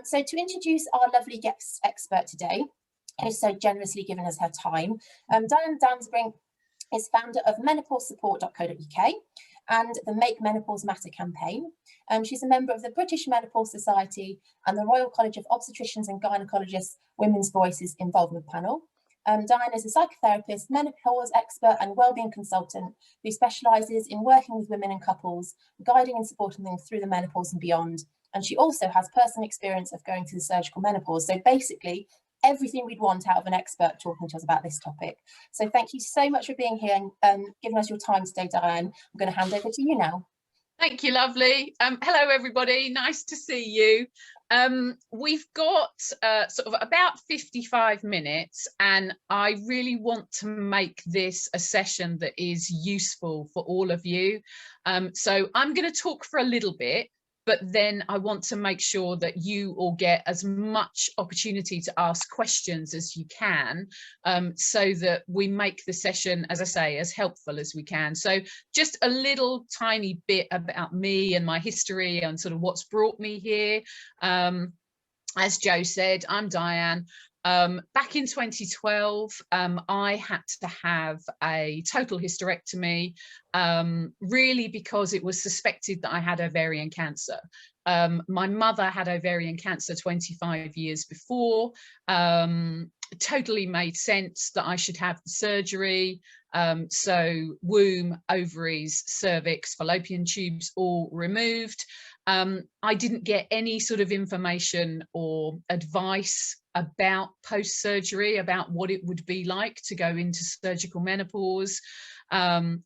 So to introduce our lovely guest expert today, who's so generously given us her time, Diane Danzebrink is founder of menopausesupport.co.uk and the Make Menopause Matter campaign. She's a member of the British Menopause Society and the Royal College of Obstetricians and Gynecologists Women's Voices Involvement Panel. Diane is a psychotherapist, menopause expert and wellbeing consultant who specialises in working with women and couples, guiding and supporting them through the menopause and beyond. And she also has personal experience of going through the surgical menopause. So basically, everything we'd want out of an expert talking to us about this topic. So thank you so much for being here and giving us your time today, Diane. I'm going to hand over to you now. Thank you, lovely. Hello, everybody. Nice to see you. We've got sort of about 55 minutes, and I really want to make this a session that is useful for all of you. So I'm going to talk for a little bit, but then I want to make sure that you all get as much opportunity to ask questions as you can, so that we make the session, as I say, as helpful as we can. So just a little tiny bit about me and my history and sort of what's brought me here. As Joe said, I'm Diane. Back in 2012, I had to have a total hysterectomy, really because it was suspected that I had ovarian cancer. My mother had ovarian cancer 25 years before. Totally made sense that I should have the surgery. So womb, ovaries, cervix, fallopian tubes all removed. I didn't get any sort of information or advice about post-surgery, about what it would be like to go into surgical menopause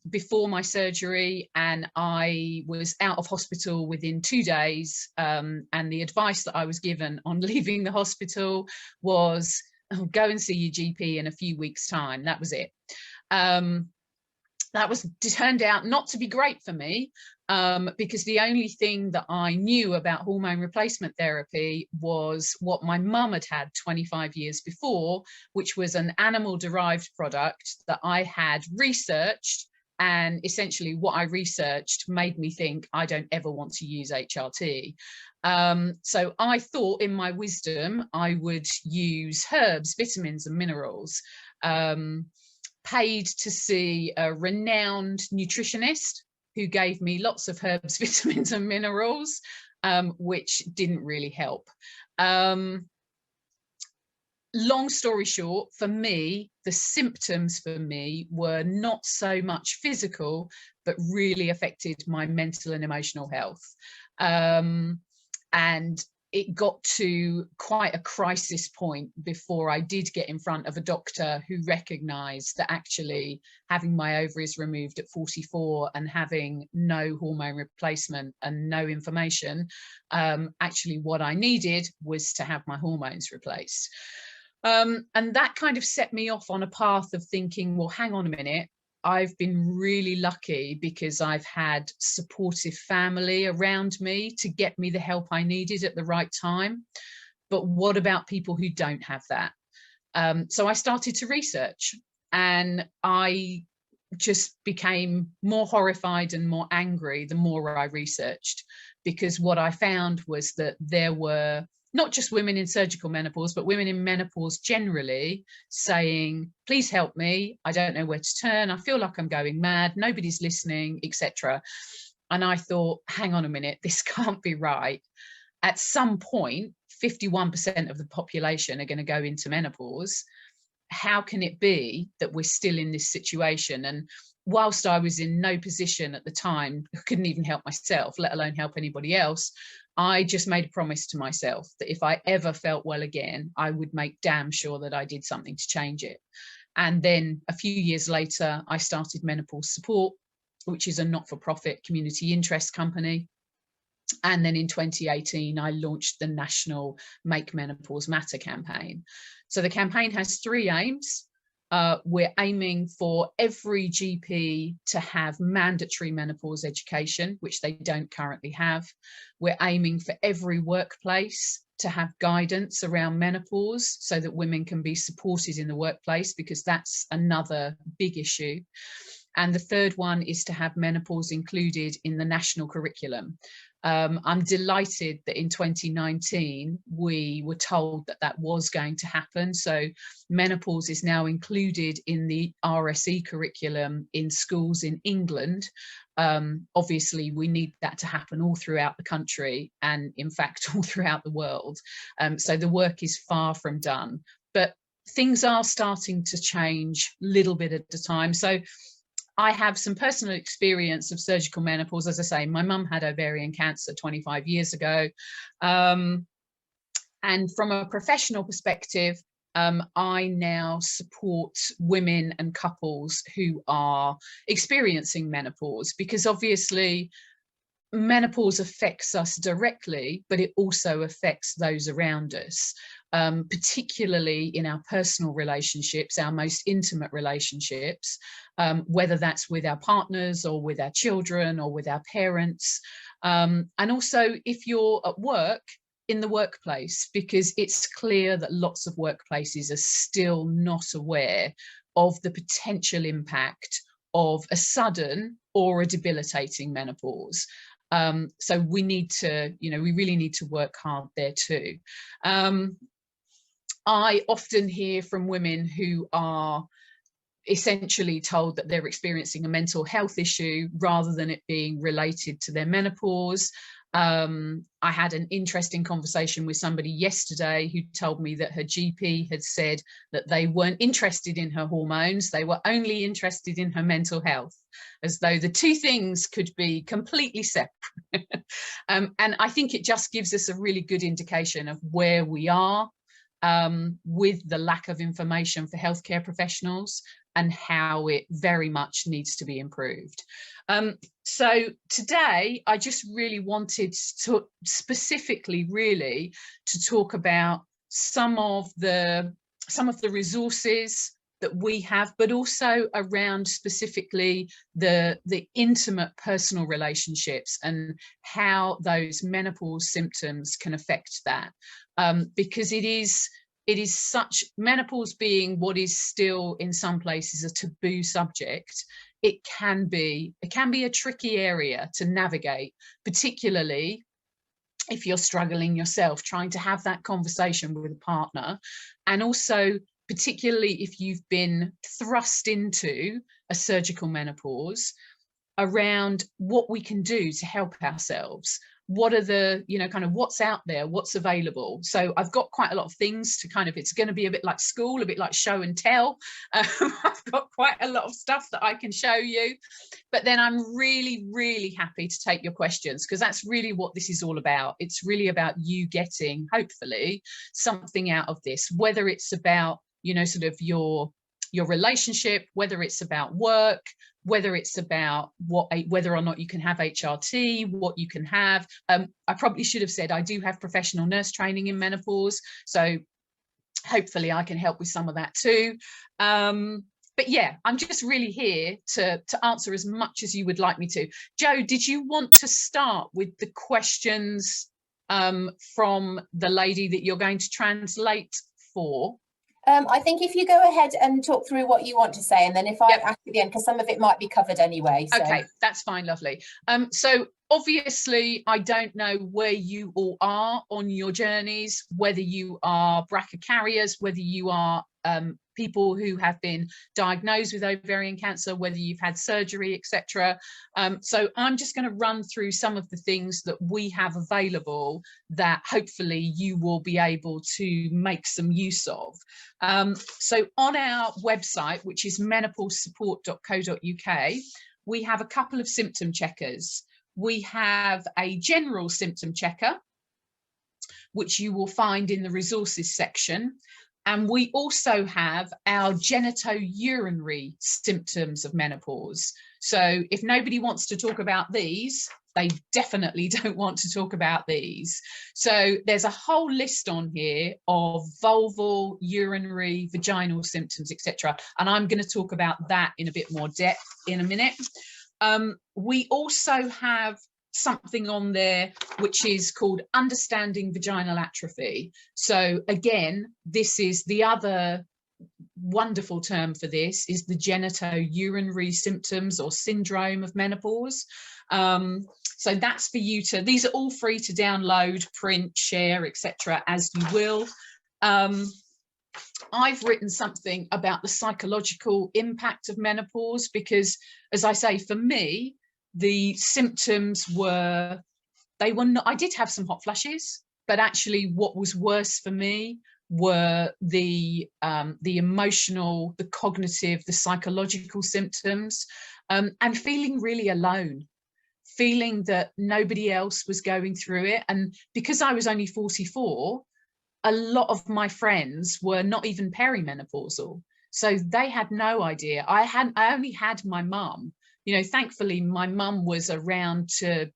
before my surgery, and I was out of hospital within 2 days, and the advice that I was given on leaving the hospital was, oh, go and see your GP in a few weeks' time. That was it. That turned out not to be great for me, because the only thing that I knew about hormone replacement therapy was what my mum had had 25 years before, which was an animal-derived product that I had researched, and essentially what I researched made me think I don't ever want to use HRT. So I thought in my wisdom I would use herbs, vitamins and minerals. Paid to see a renowned nutritionist who gave me lots of herbs, vitamins and minerals, which didn't really help. Long story short, for me, the symptoms for me were not so much physical, but really affected my mental and emotional health. And it got to quite a crisis point before I did get in front of a doctor who recognised that actually having my ovaries removed at 44 and having no hormone replacement and no information, actually what I needed was to have my hormones replaced. And that kind of set me off on a path of thinking, well, hang on a minute. I've been really lucky because I've had supportive family around me to get me the help I needed at the right time. But what about people who don't have that? So I started to research, and I just became more horrified and more angry the more I researched, because what I found was that there were not just women in surgical menopause, but women in menopause generally saying, please help me. I don't know where to turn. I feel like I'm going mad. Nobody's listening, etc. And I thought, hang on a minute, this can't be right. At some point, 51% of the population are going to go into menopause. How can it be that we're still in this situation? And whilst I was in no position at the time, I couldn't even help myself, let alone help anybody else, I just made a promise to myself that if I ever felt well again, I would make damn sure that I did something to change it. And then a few years later, I started Menopause Support, which is a not-for-profit community interest company. And then in 2018, I launched the national Make Menopause Matter campaign. So the campaign has 3 aims. We're aiming for every GP to have mandatory menopause education, which they don't currently have. We're aiming for every workplace to have guidance around menopause so that women can be supported in the workplace, because that's another big issue. And the third one is to have menopause included in the national curriculum. I'm delighted that in 2019 we were told that that was going to happen. So menopause is now included in the RSE curriculum in schools in England. Obviously, we need that to happen all throughout the country and, in fact, all throughout the world. So the work is far from done, but things are starting to change a little bit at a time. So I have some personal experience of surgical menopause. As I say, my mum had ovarian cancer 25 years ago. And from a professional perspective, I now support women and couples who are experiencing menopause, because obviously menopause affects us directly, but it also affects those around us, particularly in our personal relationships, our most intimate relationships, whether that's with our partners or with our children or with our parents. And also if you're at work, in the workplace, because it's clear that lots of workplaces are still not aware of the potential impact of a sudden or a debilitating menopause. So we need to, we really need to work hard there too. I often hear from women who are essentially told that they're experiencing a mental health issue rather than it being related to their menopause. I had an interesting conversation with somebody yesterday who told me that her GP had said that they weren't interested in her hormones, they were only interested in her mental health, as though the two things could be completely separate. And I think it just gives us a really good indication of where we are with the lack of information for healthcare professionals and how it very much needs to be improved. So today I just really wanted to specifically really to talk about some of the resources that we have, but also around specifically the intimate personal relationships and how those menopause symptoms can affect that, because it is such, menopause being what is still in some places a taboo subject, it can be a tricky area to navigate, particularly if you're struggling yourself, trying to have that conversation with a partner, and also particularly if you've been thrust into a surgical menopause, around what we can do to help ourselves. What are the, kind of what's out there, what's available. So I've got quite a lot of things to kind of, it's going to be a bit like school, a bit like show and tell. I've got quite a lot of stuff that I can show you, but then I'm really, really happy to take your questions, because that's really what this is all about. It's really about you getting, hopefully, something out of this, whether it's about, sort of your relationship, whether it's about work, whether it's about whether or not you can have HRT, what you can have. I probably should have said I do have professional nurse training in menopause, so hopefully I can help with some of that too. But yeah, I'm just really here to answer as much as you would like me to. Jo, did you want to start with the questions from the lady that you're going to translate for? I think if you go ahead and talk through what you want to say, and then if I ask at the end, because some of it might be covered anyway. So. Okay, that's fine, lovely. So obviously, I don't know where you all are on your journeys, whether you are BRCA carriers, whether you are people who have been diagnosed with ovarian cancer, whether you've had surgery, etc. So I'm just going to run through some of the things that we have available that hopefully you will be able to make some use of. So on our website, which is menopausesupport.co.uk, we have a couple of symptom checkers. We have a general symptom checker, which you will find in the resources section. And we also have our genitourinary symptoms of menopause. So if nobody wants to talk about these, they definitely don't want to talk about these. So there's a whole list on here of vulval, urinary, vaginal symptoms, etc. And I'm going to talk about that in a bit more depth in a minute. We also have something on there which is called Understanding Vaginal Atrophy. So again, this is the other wonderful term for this is the genitourinary symptoms or syndrome of menopause. So that's for you to, these are all free to download, print, share, etc., as you will. I've written something about the psychological impact of menopause because, as I say, for me, the symptoms were, they were not, I did have some hot flushes, but actually what was worse for me were the emotional, the cognitive, the psychological symptoms, and feeling really alone, feeling that nobody else was going through it. And because I was only 44, a lot of my friends were not even perimenopausal, so they had no idea. I only had my mum. You know, thankfully my mum was around to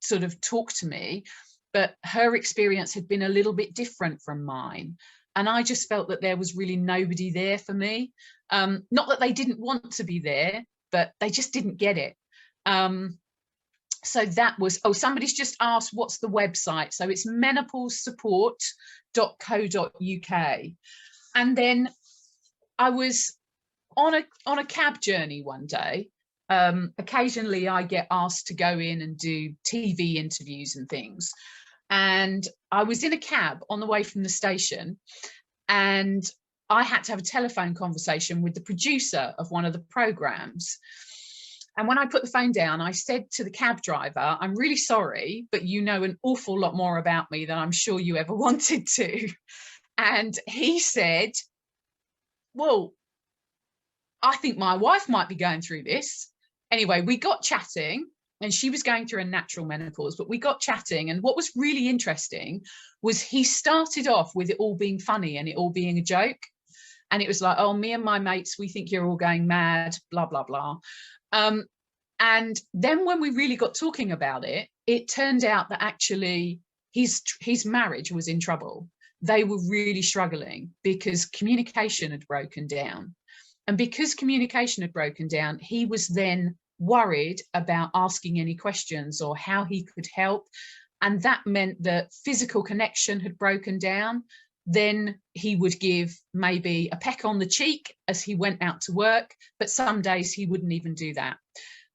sort of talk to me, but her experience had been a little bit different from mine. And I just felt that there was really nobody there for me. Not that they didn't want to be there, but they just didn't get it. So that was, oh, somebody's just asked what's the website. So it's menopausesupport.co.uk. And then I was on a cab journey one day. Occasionally I get asked to go in and do TV interviews and things. And I was in a cab on the way from the station, and I had to have a telephone conversation with the producer of one of the programs. And when I put the phone down, I said to the cab driver, I'm really sorry, but you know an awful lot more about me than I'm sure you ever wanted to. And he said, well, I think my wife might be going through this. Anyway, we got chatting, and she was going through a natural menopause, but we got chatting. And what was really interesting was he started off with it all being funny and it all being a joke. And it was like, oh, me and my mates, we think you're all going mad, blah, blah, blah. And then when we really got talking about it, it turned out that actually his marriage was in trouble. They were really struggling because communication had broken down. And because communication had broken down, he was then worried about asking any questions or how he could help. And that meant that physical connection had broken down. Then he would give maybe a peck on the cheek as he went out to work, but some days he wouldn't even do that.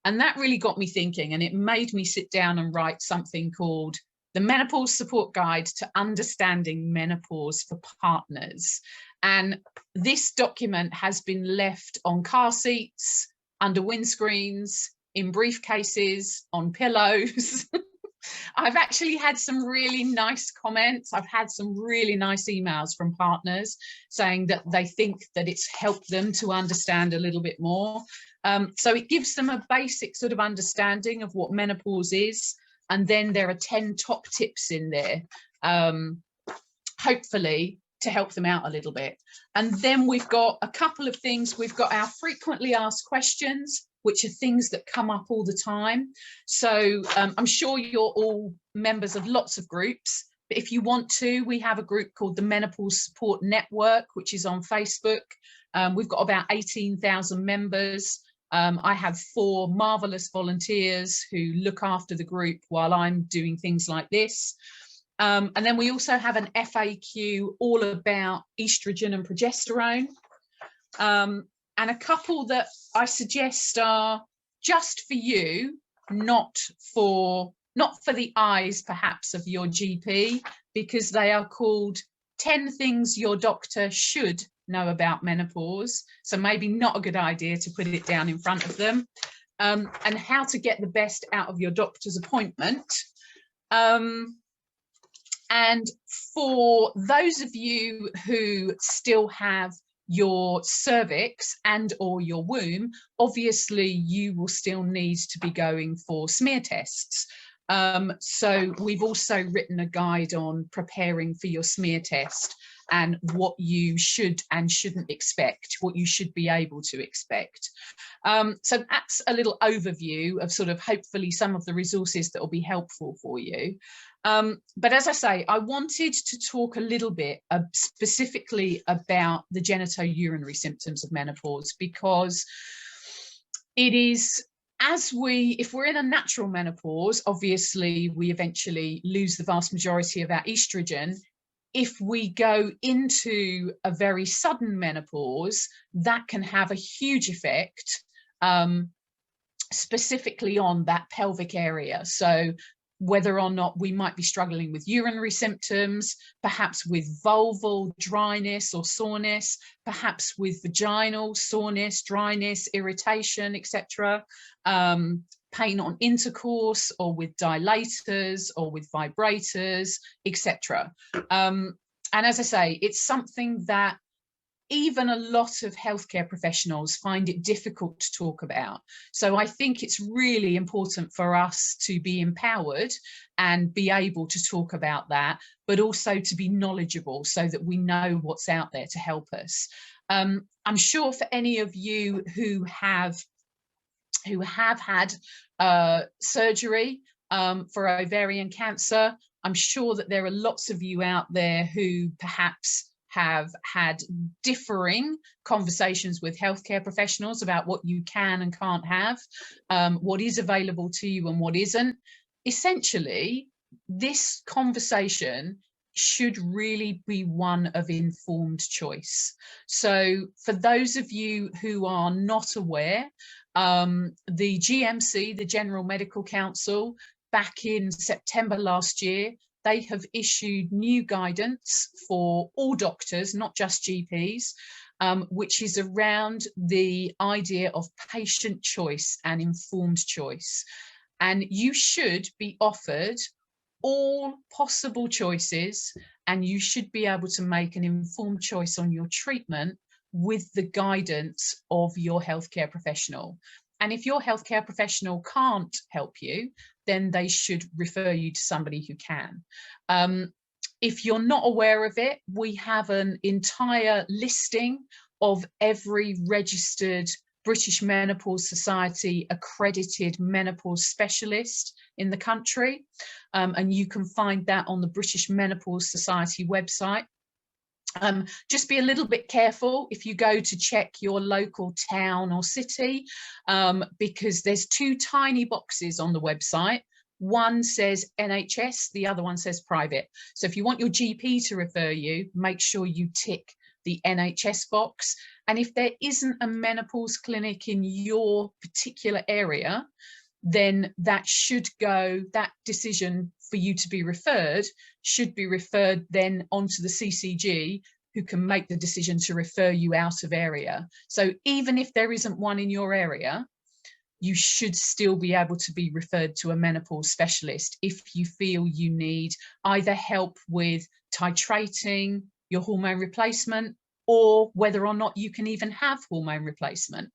And that really got me thinking, and it made me sit down and write something called the Menopause Support Guide to Understanding Menopause for Partners. And this document has been left on car seats, under windscreens, in briefcases, on pillows. I've actually had some really nice comments. I've had some really nice emails from partners saying that they think that it's helped them to understand a little bit more. So it gives them a basic sort of understanding of what menopause is. And then there are 10 top tips in there, hopefully to help them out a little bit. And then we've got a couple of things. We've got our frequently asked questions, which are things that come up all the time. So I'm sure you're all members of lots of groups, but if you want to, we have a group called the Menopause Support Network, which is on Facebook. We've got about 18,000 members. I have 4 marvelous volunteers who look after the group while I'm doing things like this. And then we also have an FAQ all about estrogen and progesterone. And a couple that I suggest are just for you, not for the eyes perhaps of your GP, because they are called 10 things your doctor should know about menopause. So maybe not a good idea to put it down in front of them. And how to get the best out of your doctor's appointment. And for those of you who still have your cervix and or your womb, obviously you will still need to be going for smear tests. So we've also written a guide on preparing for your smear test and what you should and shouldn't expect, what you should be able to expect. So that's a little overview of sort of hopefully some of the resources that will be helpful for you. But as I say, I wanted to talk a little bit specifically about the genitourinary symptoms of menopause, because it is, if we're in a natural menopause, obviously we eventually lose the vast majority of our estrogen. if we go into a very sudden menopause, that can have a huge effect, specifically on that pelvic area. So whether or not we might be struggling with urinary symptoms, perhaps with vulval dryness or soreness, perhaps with vaginal soreness, dryness, irritation, etc. Pain on intercourse, or with dilators, or with vibrators, etc. And as I say, it's something that even a lot of healthcare professionals find it difficult to talk about. So I think it's really important for us to be empowered and be able to talk about that, but also to be knowledgeable so that we know what's out there to help us. I'm sure for any of you who have had surgery for ovarian cancer, I'm sure that there are lots of you out there who perhaps have had differing conversations with healthcare professionals about what you can and can't have, what is available to you and what isn't. Essentially, this conversation should really be one of informed choice. So for those of you who are not aware, the GMC, the General Medical Council, back in September last year, they have issued new guidance for all doctors, not just GPs, which is around the idea of patient choice and informed choice. And you should be offered all possible choices, and you should be able to make an informed choice on your treatment with the guidance of your healthcare professional. And if your healthcare professional can't help you, then they should refer you to somebody who can. If you're not aware of it, we have an entire listing of every registered British Menopause Society accredited menopause specialist in the country. And you can find that on the British Menopause Society website. Just be a little bit careful if you go to check your local town or city, because there's two tiny boxes on the website. One says NHS, the other one says private. So if you want your GP to refer you, make sure you tick the NHS box. And if there isn't a menopause clinic in your particular area, then that decision for you to be referred should be referred then onto the CCG, who can make the decision to refer you out of area. So even if there isn't one in your area, you should still be able to be referred to a menopause specialist if you feel you need either help with titrating your hormone replacement, or whether or not you can even have hormone replacement.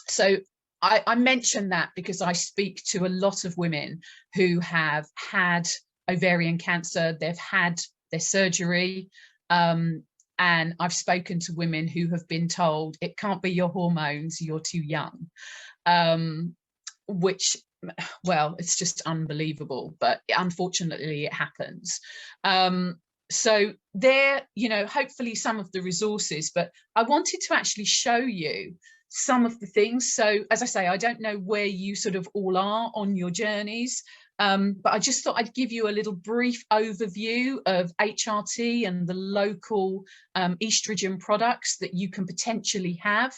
So I mention that because I speak to a lot of women who have had ovarian cancer, they've had their surgery, and I've spoken to women who have been told it can't be your hormones, you're too young, which, well, it's just unbelievable, but unfortunately it happens. So there, you know, hopefully some of the resources, but I wanted to actually show you some of the things. So as I say, I don't know where you sort of all are on your journeys, but I just thought I'd give you a little brief overview of HRT and the local estrogen products that you can potentially have.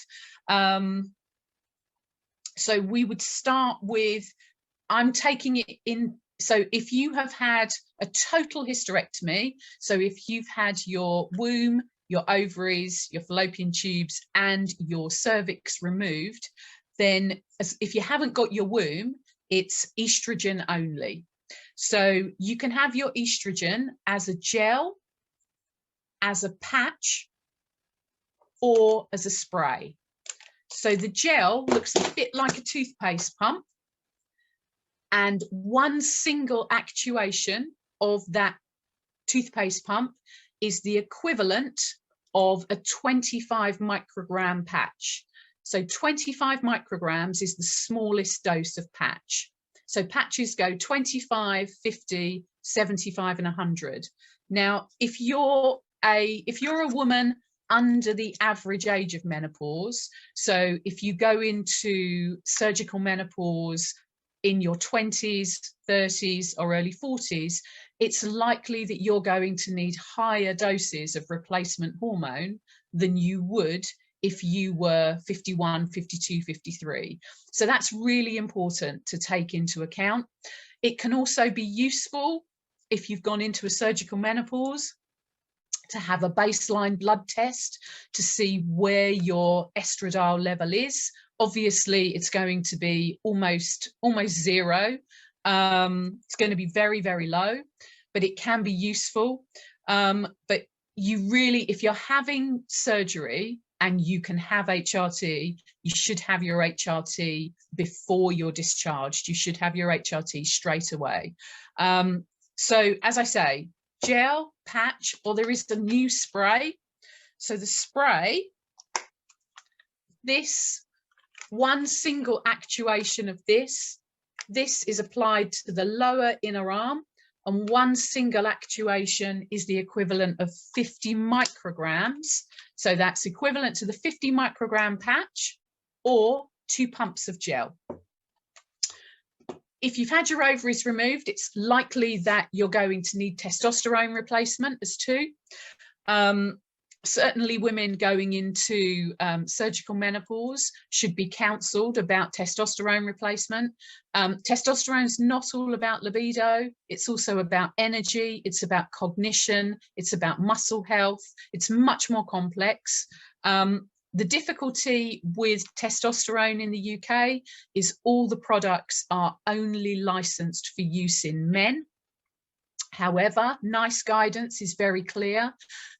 So we would start with, I'm taking it in, so if you have had a total hysterectomy, so if you've had your womb, your ovaries, your fallopian tubes and your cervix removed, then if you haven't got your womb, it's estrogen only. So you can have your estrogen as a gel, as a patch, or as a spray. So the gel looks a bit like a toothpaste pump, and one single actuation of that toothpaste pump is the equivalent of a 25 microgram patch. So 25 micrograms is the smallest dose of patch. So patches go 25, 50, 75 and 100. Now, if you're a woman under the average age of menopause, so if you go into surgical menopause in your 20s, 30s or early 40s, it's likely that you're going to need higher doses of replacement hormone than you would if you were 51, 52, 53. So that's really important to take into account. It can also be useful if you've gone into a surgical menopause to have a baseline blood test to see where your estradiol level is. Obviously, it's going to be almost zero. It's going to be very, very low, but it can be useful. But you really, if you're having surgery and you can have HRT, you should have your HRT before you're discharged. You should have your HRT straight away. So as I say, gel, patch, or there is the new spray. So the spray, this one single actuation of this is applied to the lower inner arm, and one single actuation is the equivalent of 50 micrograms. So that's equivalent to the 50 microgram patch or 2 pumps of gel. If you've had your ovaries removed, it's likely that you're going to need testosterone replacement as too. Certainly women going into surgical menopause should be counselled about testosterone replacement. Testosterone is not all about libido. It's also about energy. It's about cognition. It's about muscle health. It's much more complex. The difficulty with testosterone in the UK is all the products are only licensed for use in men. However, NICE guidance is very clear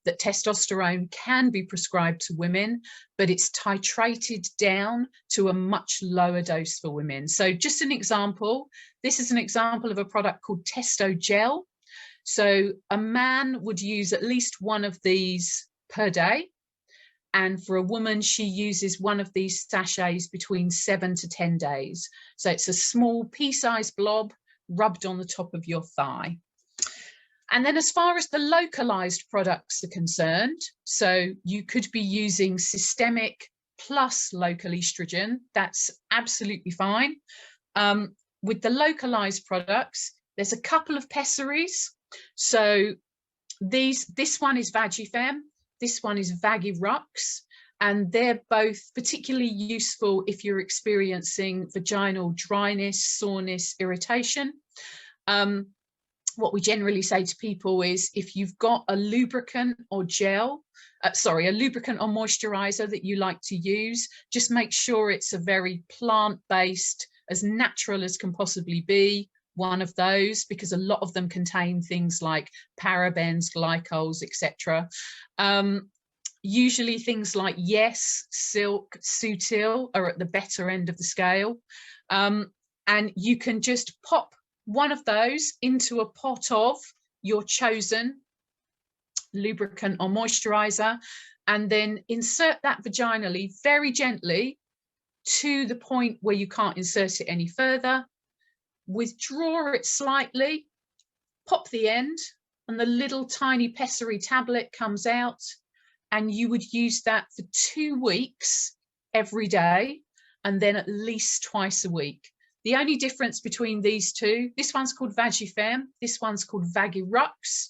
that testosterone can be prescribed to women, but it's titrated down to a much lower dose for women. So just an example, this is an example of a product called Testo Gel. So a man would use at least one of these per day. And for a woman, she uses one of these sachets between 7 to 10 days. So it's a small pea-sized blob rubbed on the top of your thigh. And then as far as the localized products are concerned, so you could be using systemic plus local estrogen. That's absolutely fine. With the localized products, there's a couple of pessaries. So this one is Vagifem. This one is Vagirux, and they're both particularly useful if you're experiencing vaginal dryness, soreness, irritation. What we generally say to people is if you've got a lubricant or gel, a lubricant or moisturizer that you like to use, just make sure it's a very plant-based, as natural as can possibly be, one of those, because a lot of them contain things like parabens, glycols, etc. Usually things like Yes, Silk, Sutil are at the better end of the scale. And you can just pop one of those into a pot of your chosen lubricant or moisturizer, and then insert that vaginally very gently to the point where you can't insert it any further. Withdraw it slightly, pop the end, and the little tiny pessary tablet comes out, and you would use that for 2 weeks every day, and then at least twice a week. The only difference between these two, this one's called Vagifem, this one's called Vagirux.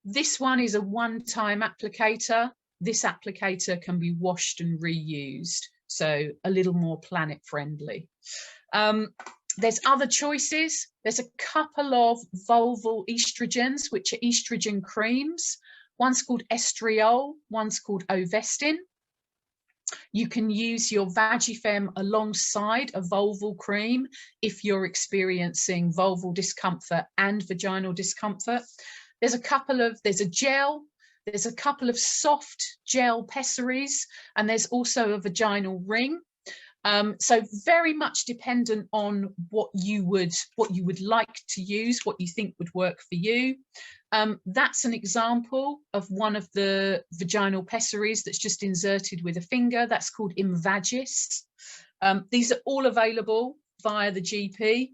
This one is a one-time applicator. This applicator can be washed and reused, so a little more planet friendly. There's other choices. There's a couple of vulval estrogens, which are estrogen creams. One's called estriol, one's called Ovestin. You can use your Vagifem alongside a vulval cream if you're experiencing vulval discomfort and vaginal discomfort. There's a gel, there's a couple of soft gel pessaries, and there's also a vaginal ring. So very much dependent on what you would like to use, what you think would work for you. That's an example of one of the vaginal pessaries that's just inserted with a finger. That's called Invagis. These are all available via the GP.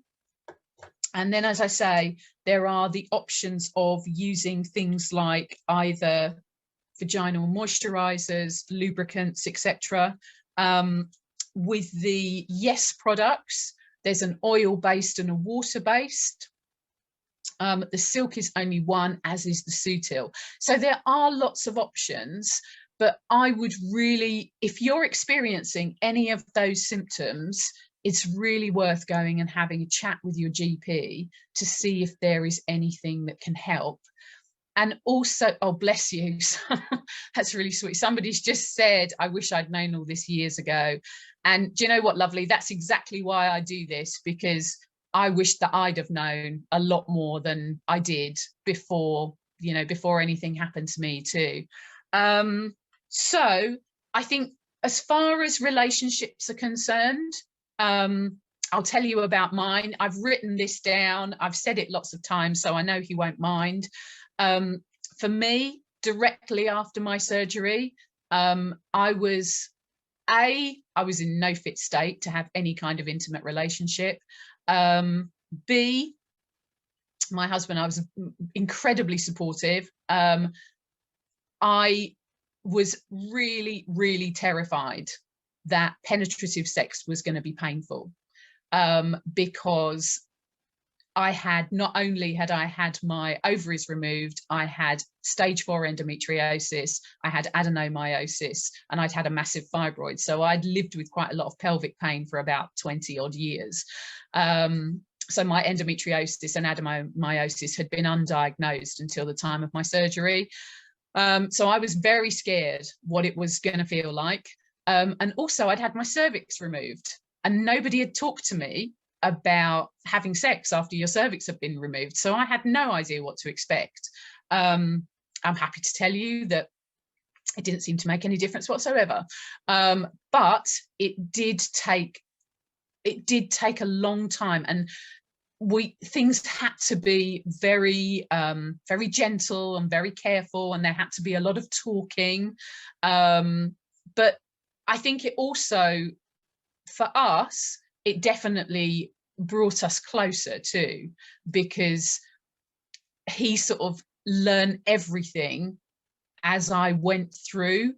And then, as I say, there are the options of using things like either vaginal moisturizers, lubricants, etc. With the Yes products, there's an oil-based and a water-based. The silk is only one, as is the Sutil. So there are lots of options, but I would really, if you're experiencing any of those symptoms, it's really worth going and having a chat with your GP to see if there is anything that can help. And also, oh, bless you. That's really sweet. Somebody's just said, I wish I'd known all this years ago. And do you know what, lovely? That's exactly why I do this, because I wish that I'd have known a lot more than I did before, you know, before anything happened to me too. So I think as far as relationships are concerned, I'll tell you about mine. I've written this down. I've said it lots of times, so I know he won't mind. For me, directly after my surgery, I was in no fit state to have any kind of intimate relationship. B, my husband, I was incredibly supportive. I was really, really terrified that penetrative sex was going to be painful, because I had, not only had I had my ovaries removed, I had stage 4 endometriosis, I had adenomyosis, and I'd had a massive fibroid. So I'd lived with quite a lot of pelvic pain for about 20 odd years. So my endometriosis and adenomyosis had been undiagnosed until the time of my surgery. So I was very scared what it was going to feel like. And also I'd had my cervix removed, and nobody had talked to me about having sex after your cervix had been removed. So I had no idea what to expect. I'm happy to tell you that it didn't seem to make any difference whatsoever. But it did take a long time, and things had to be very very gentle and very careful, and there had to be a lot of talking. But I think it also, for us, it definitely brought us closer too, because he sort of learned everything as I went through.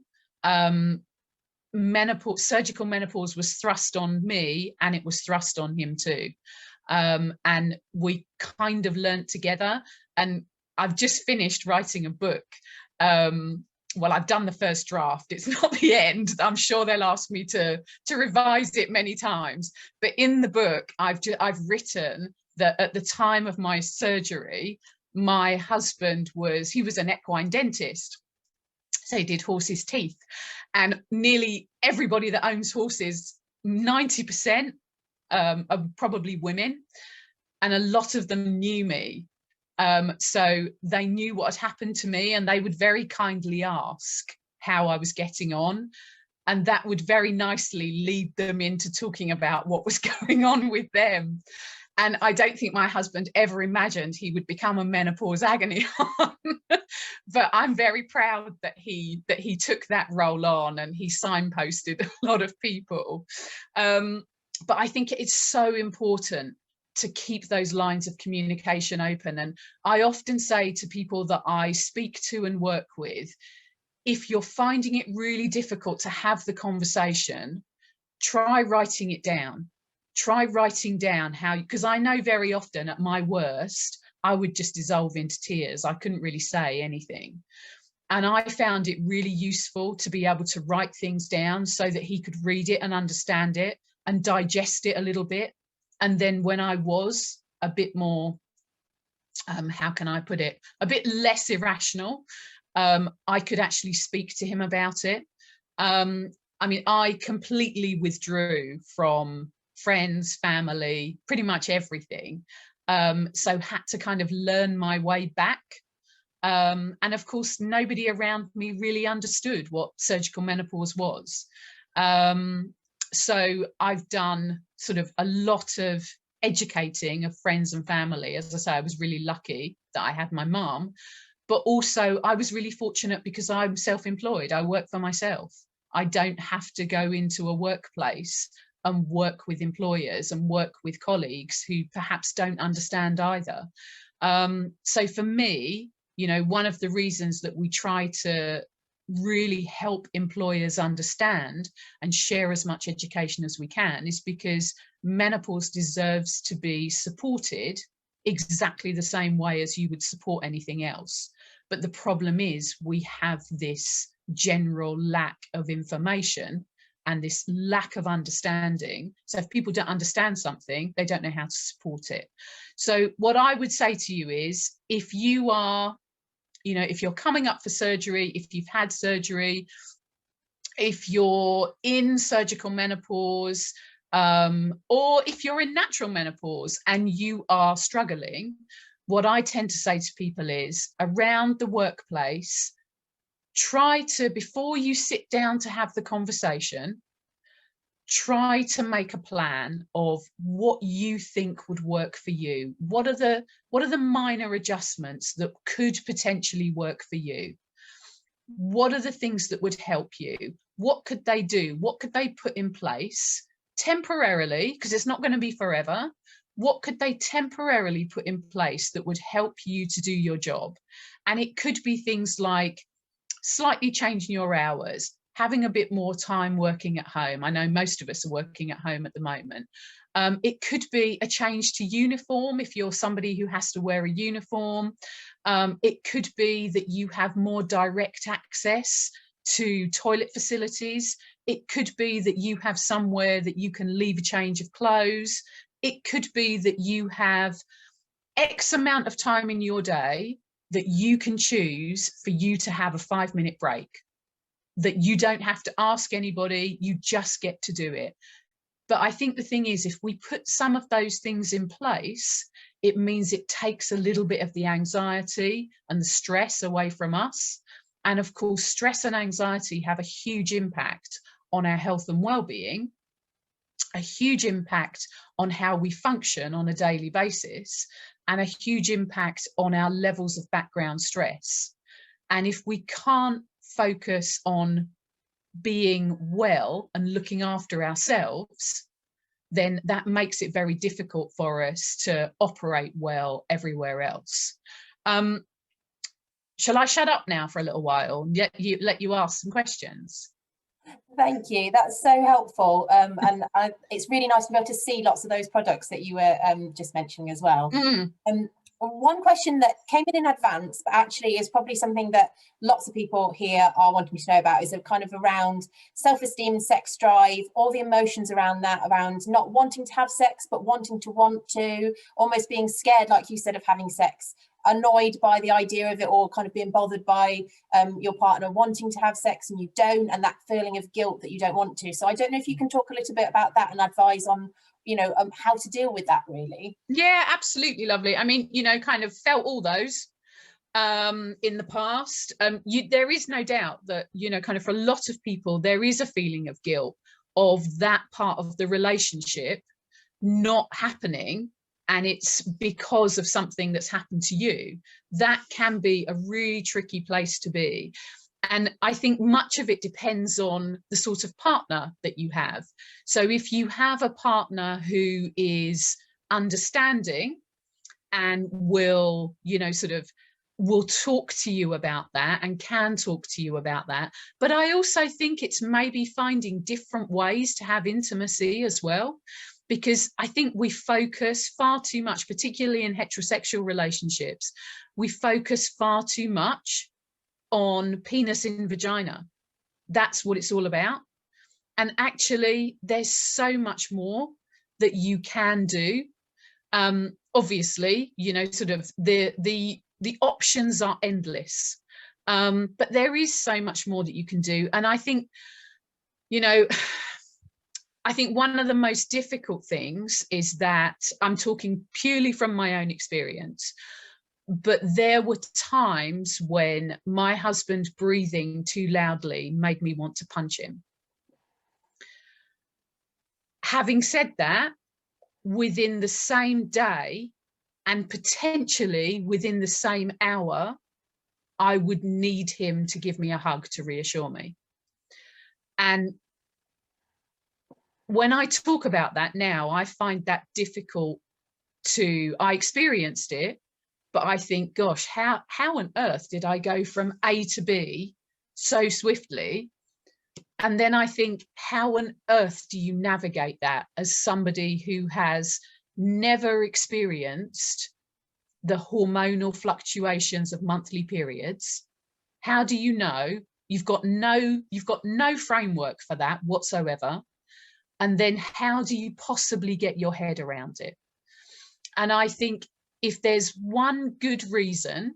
Surgical menopause was thrust on me, and it was thrust on him too. And we kind of learned together. And I've just finished writing a book. Well, I've done the first draft. It's not the end. I'm sure they'll ask me to revise it many times. But in the book, I've written that at the time of my surgery, my husband was an equine dentist. So he did horses' teeth. And nearly everybody that owns horses, 90%, are probably women. And a lot of them knew me. So they knew what had happened to me, and they would very kindly ask how I was getting on. And that would very nicely lead them into talking about what was going on with them. And I don't think my husband ever imagined he would become a menopause agony aunt. But I'm very proud that he took that role on, and he signposted a lot of people. But I think it's so important to keep those lines of communication open. And I often say to people that I speak to and work with, if you're finding it really difficult to have the conversation, try writing it down. Try writing down how, because I know very often at my worst, I would just dissolve into tears. I couldn't really say anything. And I found it really useful to be able to write things down so that he could read it and understand it and digest it a little bit. And then when I was a bit more, how can I put it, a bit less irrational, I could actually speak to him about it. I mean, I completely withdrew from friends, family, pretty much everything. So had to kind of learn my way back. And of course, nobody around me really understood what surgical menopause was. So I've done sort of a lot of educating of friends and family. As I say, I was really lucky that I had my mum, but also I was really fortunate because I'm self-employed. I work for myself. I don't have to go into a workplace and work with employers and work with colleagues who perhaps don't understand either. So for me, you know, one of the reasons that we try to really help employers understand and share as much education as we can is because menopause deserves to be supported exactly the same way as you would support anything else. But the problem is we have this general lack of information and this lack of understanding. So if people don't understand something, they don't know how to support it. So what I would say to you is, if you are, if you're coming up for surgery, if you've had surgery, if you're in surgical menopause, or if you're in natural menopause and you are struggling, what I tend to say to people is, around the workplace, try to, before you sit down to have the conversation, try to make a plan of what you think would work for you. What are the minor adjustments that could potentially work for you? What are the things that would help you? What could they do? What could they put in place temporarily, because it's not going to be forever? What could they temporarily put in place that would help you to do your job? And it could be things like slightly changing your hours, having a bit more time working at home. I know most of us are working at home at the moment. It could be a change to uniform if you're somebody who has to wear a uniform. It could be that you have more direct access to toilet facilities. It could be that you have somewhere that you can leave a change of clothes. It could be that you have X amount of time in your day that you can choose for you to have a 5-minute break, that you don't have to ask anybody, you just get to do it. But I think the thing is, if we put some of those things in place, it means it takes a little bit of the anxiety and the stress away from us. And of course, stress and anxiety have a huge impact on our health and well-being, a huge impact on how we function on a daily basis, and a huge impact on our levels of background stress. And if we can't focus on being well and looking after ourselves, then that makes it very difficult for us to operate well everywhere else. Shall I shut up now for a little while and let you ask some questions? Thank you. That's so helpful. And it's really nice to be able to see lots of those products that you were just mentioning as well. One question that came in advance, but actually is probably something that lots of people here are wanting to know about, is a kind of around self-esteem, sex drive, all the emotions around that, around not wanting to have sex, but wanting to want to, almost being scared, like you said, of having sex, annoyed by the idea of it, or kind of being bothered by your partner wanting to have sex and you don't, and that feeling of guilt that you don't want to. So I don't know if you can talk a little bit about that and advise on how to deal with that, really. Yeah, absolutely, lovely. I mean, kind of felt all those in the past. There is no doubt that, kind of for a lot of people, there is a feeling of guilt of that part of the relationship not happening, and it's because of something that's happened to you. That can be a really tricky place to be. And I think much of it depends on the sort of partner that you have. So if you have a partner who is understanding and will, will talk to you about that and can talk to you about that. But I also think it's maybe finding different ways to have intimacy as well, because I think we focus far too much, particularly in heterosexual relationships, we focus far too much on penis in vagina. That's what it's all about. And actually, there's so much more that you can do. Obviously, sort of the options are endless, but there is so much more that you can do. And I think, I think one of the most difficult things is that, I'm talking purely from my own experience, but there were times when my husband breathing too loudly made me want to punch him. Having said that, within the same day and potentially within the same hour, I would need him to give me a hug to reassure me. And when I talk about that now, I find that difficult I experienced it, but I think, gosh, how on earth did I go from A to B so swiftly? And then I think, how on earth do you navigate that as somebody who has never experienced the hormonal fluctuations of monthly periods? How do you know? You've got no framework for that whatsoever. And then how do you possibly get your head around it? And I think if there's one good reason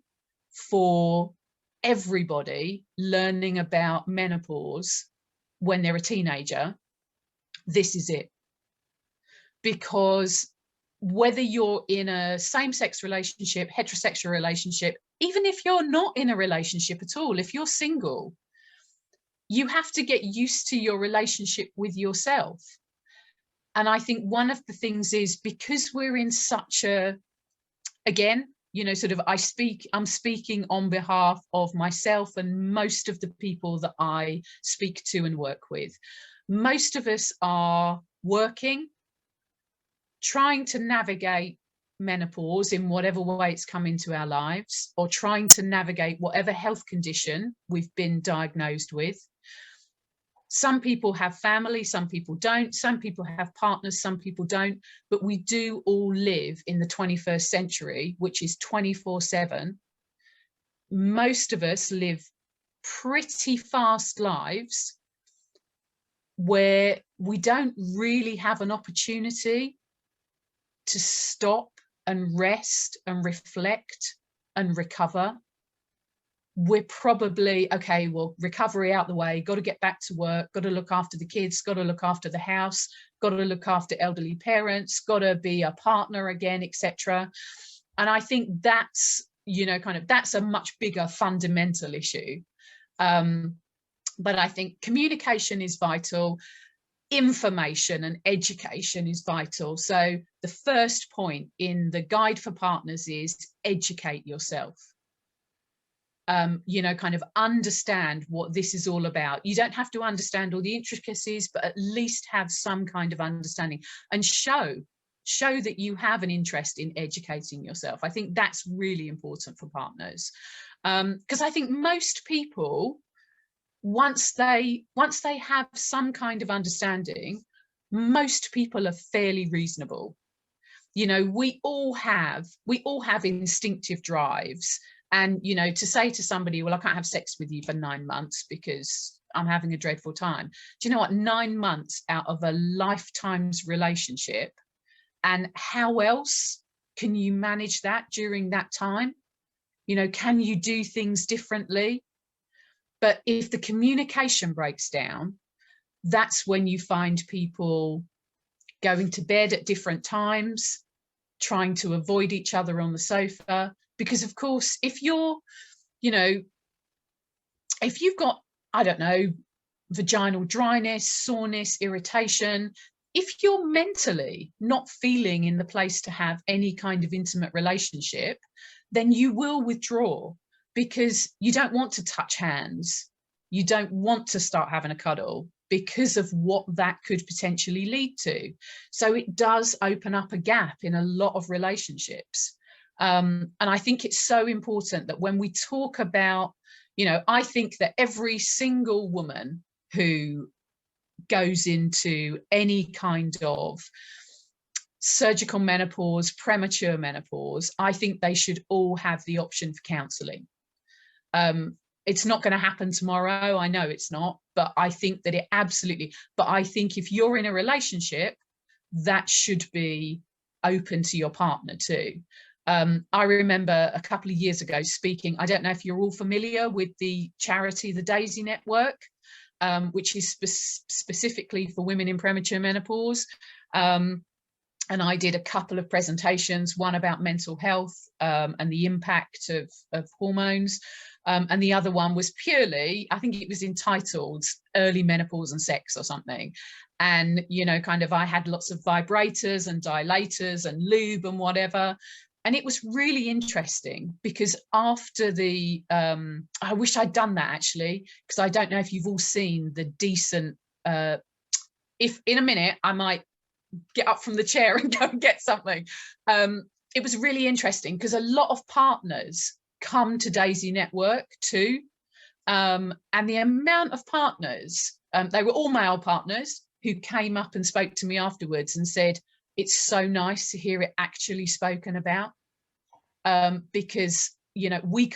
for everybody learning about menopause when they're a teenager, this is it. Because whether you're in a same-sex relationship, heterosexual relationship, even if you're not in a relationship at all, if you're single, you have to get used to your relationship with yourself. And I think one of the things is, because we're in such a, again, you know, sort of I'm speaking on behalf of myself and most of the people that I speak to and work with. Most of us are working, trying to navigate menopause in whatever way it's come into our lives, or trying to navigate whatever health condition we've been diagnosed with. Some people have family, some people don't, some people have partners, some people don't, but we do all live in the 21st century, which is 24/7. Most of us live pretty fast lives where we don't really have an opportunity to stop and rest and reflect and recover. We're probably, okay, well, recovery out the way, got to get back to work, got to look after the kids, got to look after the house, got to look after elderly parents, got to be a partner again, etc. And I think that's, you know, kind of, that's a much bigger fundamental issue. But I think communication is vital. Information and education is vital. So the first point in the guide for partners is educate yourself. You know, kind of understand what this is all about. You don't have to understand all the intricacies, but at least have some kind of understanding, and show that you have an interest in educating yourself. I think that's really important for partners, because I think most people, once they have some kind of understanding, most people are fairly reasonable. You know, we all have instinctive drives. And, you know, to say to somebody, well, I can't have sex with you for 9 months because I'm having a dreadful time. Do you know what? 9 months out of a lifetime's relationship, and how else can you manage that during that time? You know, can you do things differently? But if the communication breaks down, that's when you find people going to bed at different times, trying to avoid each other on the sofa. Because of course, if you're, you know, if you've got, I don't know, vaginal dryness, soreness, irritation, if you're mentally not feeling in the place to have any kind of intimate relationship, then you will withdraw, because you don't want to touch hands. You don't want to start having a cuddle because of what that could potentially lead to. So it does open up a gap in a lot of relationships. And I think it's so important that when we talk about, you know, I think that every single woman who goes into any kind of surgical menopause, premature menopause, I think they should all have the option for counselling. It's not going to happen tomorrow. I know it's not, but I think that it absolutely, but I think if you're in a relationship, that should be open to your partner too. I remember a couple of years ago speaking, I don't know if you're all familiar with the charity, the Daisy Network, which is specifically for women in premature menopause. And I did a couple of presentations, one about mental health and the impact of hormones. And the other one was purely, I think it was entitled Early Menopause and Sex or something. And, you know, kind of, I had lots of vibrators and dilators and lube and whatever. And it was really interesting because after the, I wish I'd done that actually, because I don't know if you've all seen the decent, if in a minute I might get up from the chair and go and get something. It was really interesting because a lot of partners come to Daisy Network too. And the amount of partners, they were all male partners who came up and spoke to me afterwards and said, it's so nice to hear it actually spoken about. because, you know, we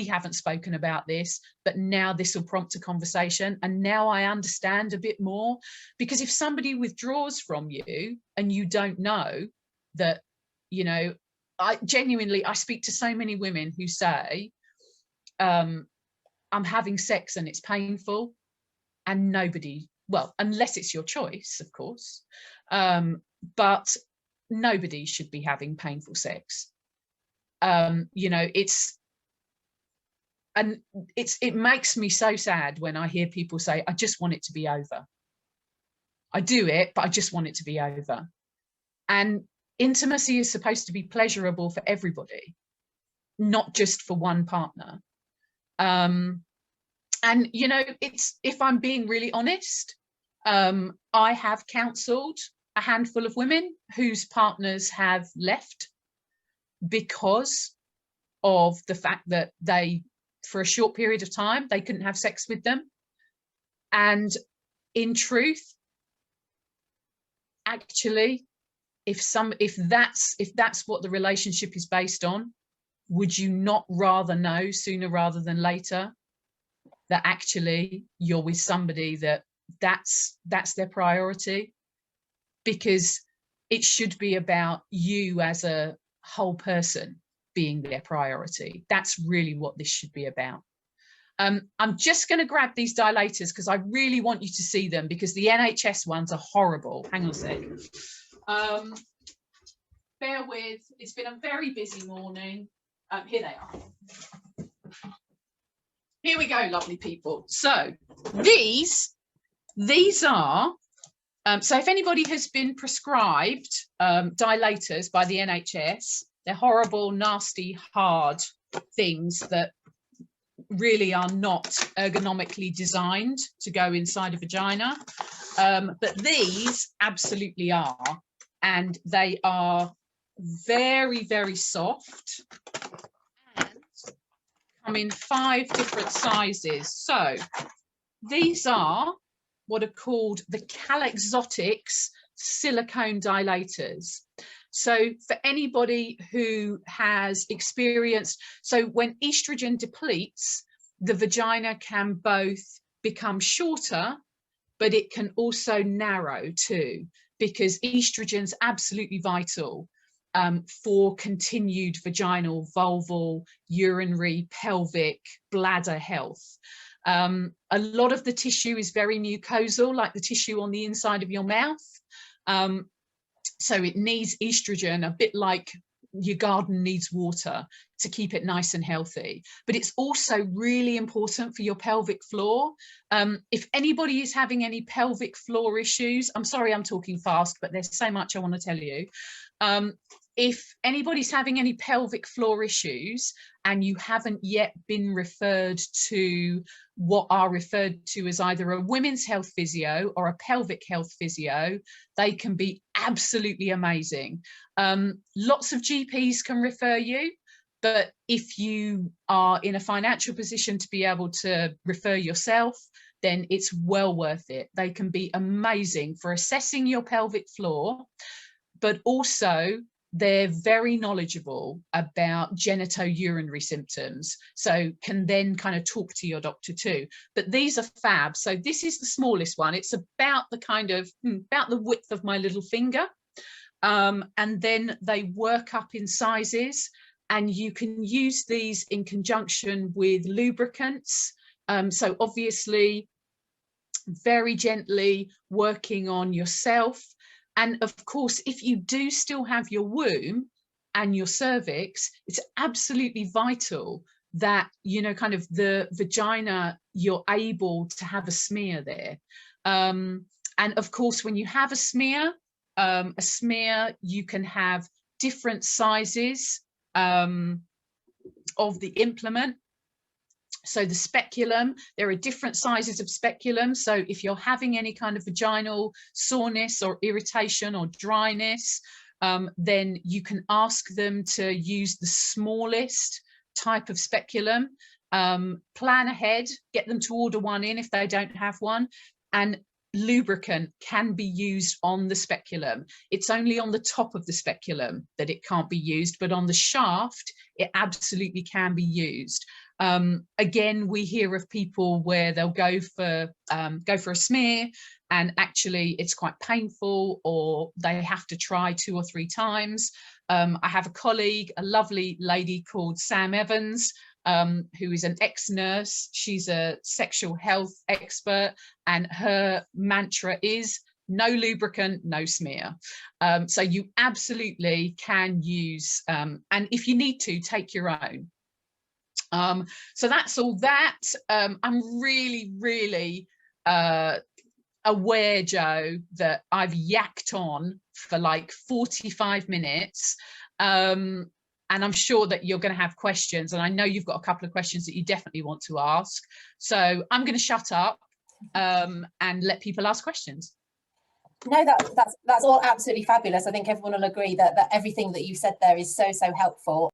haven't spoken about this, but now this will prompt a conversation. And now I understand a bit more, because if somebody withdraws from you and you don't know that, you know, I speak to so many women who say, I'm having sex and it's painful, and nobody, well, unless it's your choice, of course, but nobody should be having painful sex. You know, it makes me so sad when I hear people say, I just want it to be over. I do it, but I just want it to be over. And intimacy is supposed to be pleasurable for everybody, not just for one partner. And, you know, if I'm being really honest, I have counselled a handful of women whose partners have left because of the fact that they, for a short period of time, they couldn't have sex with them. And in truth, actually, if that's what the relationship is based on, would you not rather know sooner rather than later that actually you're with somebody that's their priority? Because it should be about you as a whole person being their priority. That's really what this should be about. I'm just going to grab these dilators because I really want you to see them, because the NHS ones are horrible. Hang on a second. Bear with, it's been a very busy morning. Here they are. Here we go, lovely people. So these are, so if anybody has been prescribed dilators by the NHS, they're horrible, nasty, hard things that really are not ergonomically designed to go inside a vagina. But these absolutely are. And they are very, very soft and come in 5 different sizes. So these are what are called the Calexotics silicone dilators. So for anybody who has experienced, so when estrogen depletes, the vagina can both become shorter, but it can also narrow too, because estrogen's absolutely vital for continued vaginal, vulval, urinary, pelvic, bladder health. A lot of the tissue is very mucosal, like the tissue on the inside of your mouth. So it needs estrogen, a bit like your garden needs water to keep it nice and healthy. But it's also really important for your pelvic floor. If anybody is having any pelvic floor issues, I'm sorry I'm talking fast, but there's so much I want to tell you. If anybody's having any pelvic floor issues and you haven't yet been referred to what are referred to as either a women's health physio or a pelvic health physio, they can be absolutely amazing. Lots of GPs can refer you, but if you are in a financial position to be able to refer yourself, then it's well worth it. They can be amazing for assessing your pelvic floor, but also they're very knowledgeable about genitourinary symptoms, so can then kind of talk to your doctor too. But these are fab. So this is the smallest one. It's about the kind of about the width of my little finger, and then they work up in sizes, and you can use these in conjunction with lubricants. So obviously very gently working on yourself. And of course, if you do still have your womb and your cervix, it's absolutely vital that, you know, kind of the vagina, you're able to have a smear there. And of course, when you have a smear, you can have different sizes of the implement. So the speculum, there are different sizes of speculum. So if you're having any kind of vaginal soreness or irritation or dryness, then you can ask them to use the smallest type of speculum. Plan ahead, get them to order one in if they don't have one, and lubricant can be used on the speculum. It's only on the top of the speculum that it can't be used, but on the shaft, it absolutely can be used. Again, we hear of people where they'll go for a smear, and actually it's quite painful, or they have to try 2 or 3 times. I have a colleague, a lovely lady called Sam Evans, who is an ex-nurse. She's a sexual health expert, and her mantra is no lubricant, no smear. So you absolutely can use, and if you need to, take your own. So that's all that. I'm really aware, Joe, that I've yacked on for like 45 minutes. And I'm sure that you're going to have questions, and I know you've got a couple of questions that you definitely want to ask. So I'm going to shut up and let people ask questions. No, that's all absolutely fabulous. I think everyone will agree that everything that you said there is so helpful.